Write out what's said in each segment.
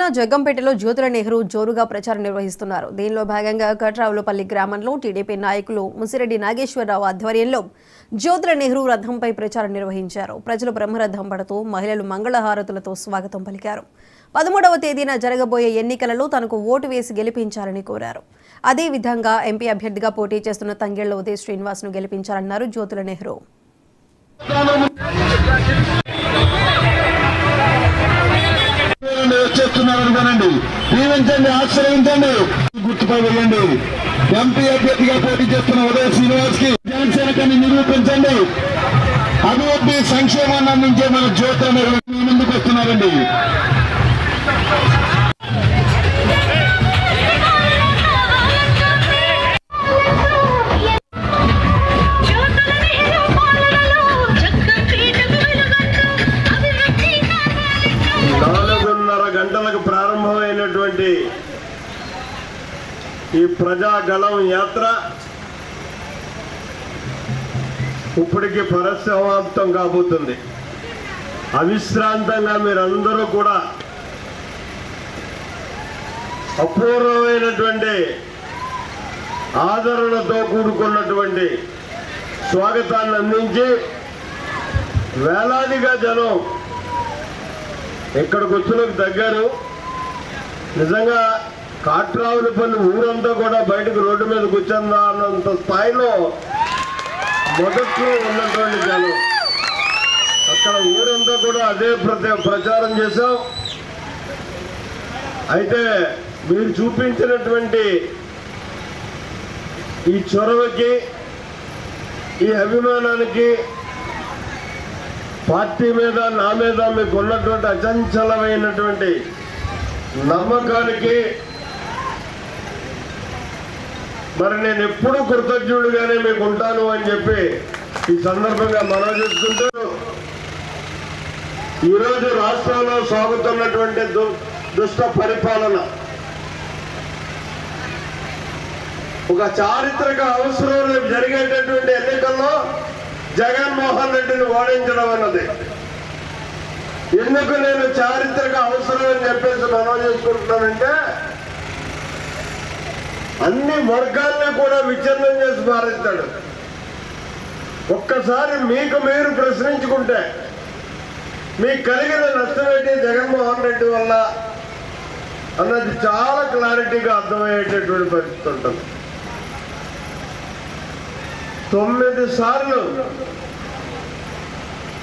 జిల్లా జగ్గంపేటలో జ్యోతుల నెహ్రూ జోరుగా ప్రచారం నిర్వహిస్తున్నారు. దీనిలో భాగంగా కట్రావులపల్లి గ్రామంలో టీడీపీ నాయకులు ముసిరెడ్డి నాగేశ్వరరావు ఆధ్వర్యంలో జ్యోతుల నెహ్రూ రథంపై ప్రచారం నిర్వహించారు. ప్రజలు బ్రహ్మరథం పడుతూ మహిళలు మంగళహారతులతో స్వాగతం పలికారు. 13వ తేదీన జరగబోయే ఎన్నికలలో తనకు ఓటు వేసి గెలిపించాలని కోరారు. అదేవిధంగా ఎంపీ అభ్యర్థిగా పోటీ చేస్తున్న తంగెళ్ల ఉదయ్ శ్రీనివాస్ను గెలిపించాలన్నారు జ్యోతుల నెహ్రూ. వచ్చేస్తున్నారనుకోనండి, దీవించండి, ఆశ్రయించండి, గుర్తుపై వేయండి. ఎంపీ అభ్యర్థిగా పోటీ చేస్తున్న ఉదయ్ శ్రీనివాస్ కి జనసేనకని నిరూపించండి. అభివృద్ధి సంక్షేమాన్ని అందించే మన జ్యోతుల ముందుకు వస్తున్నారండి. గంటలకు ప్రారంభమైనటువంటి ఈ ప్రజాగళం యాత్ర ఇప్పటికి పరిసమాప్తం కాబోతుంది. అవిశ్రాంతంగా మీరందరూ కూడా అపూర్వమైనటువంటి ఆదరణతో కూడుకున్నటువంటి స్వాగతాన్ని అందించి వేలాదిగా జనం ఇక్కడికి వచ్చినకు దగ్గరు. నిజంగా కాట్రావులపల్లి ఊరంతా కూడా బయటకు రోడ్డు మీద కూర్చుందా అన్నంత స్థాయిలో మొదట్లో ఉన్నటువంటి జనం. అక్కడ ఊరంతా కూడా అదే ప్రచారం చేశాం. అయితే మీరు చూపించినటువంటి ఈ చొరవకి, ఈ అభిమానానికి, పార్టీ మీద, నా మీద మీకు ఉన్నటువంటి అచంచలమైనటువంటి నమ్మకానికి మరి నేను ఎప్పుడూ కృతజ్ఞుడిగానే మీకు ఉంటాను అని చెప్పి ఈ సందర్భంగా మనవి చేసుకుంటూ, ఈరోజు రాష్ట్రంలో సాగుతున్నటువంటి దుష్ట పరిపాలన ఒక చారిత్రక అవసరం. రేపు జరిగేటటువంటి ఎన్నికల్లో జగన్మోహన్ రెడ్డిని ఓడించడం అన్నది ఎందుకు నేను చారిత్రక అవసరం అని చెప్పేసి మనవి చేసుకుంటున్నానంటే, అన్ని వర్గాల్ని కూడా విచ్ఛిన్నం చేసి మారుస్తాడు. ఒక్కసారి మీకు మీరు ప్రశ్నించుకుంటే మీకు కలిగిన నష్టం ఏంటి జగన్మోహన్ రెడ్డి వల్ల అన్నది చాలా క్లారిటీగా అర్థమయ్యేటటువంటి పరిస్థితి ఉంటుంది. 9 సార్లు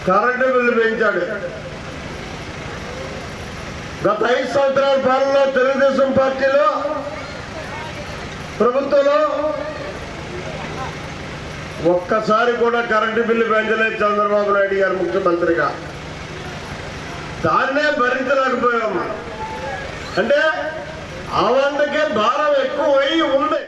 కరెంటు బిల్లు పెంచాడు. గత 5 సంవత్సరాల పాలనలో తెలుగుదేశం పార్టీలో ప్రభుత్వంలో ఒక్కసారి కూడా కరెంటు బిల్లు పెంచలేదు చంద్రబాబు నాయుడు గారు ముఖ్యమంత్రిగా. దాన్నే భరించలేకపోయాము. అంటే ఆ వందకే భారం ఎక్కువై ఉంది.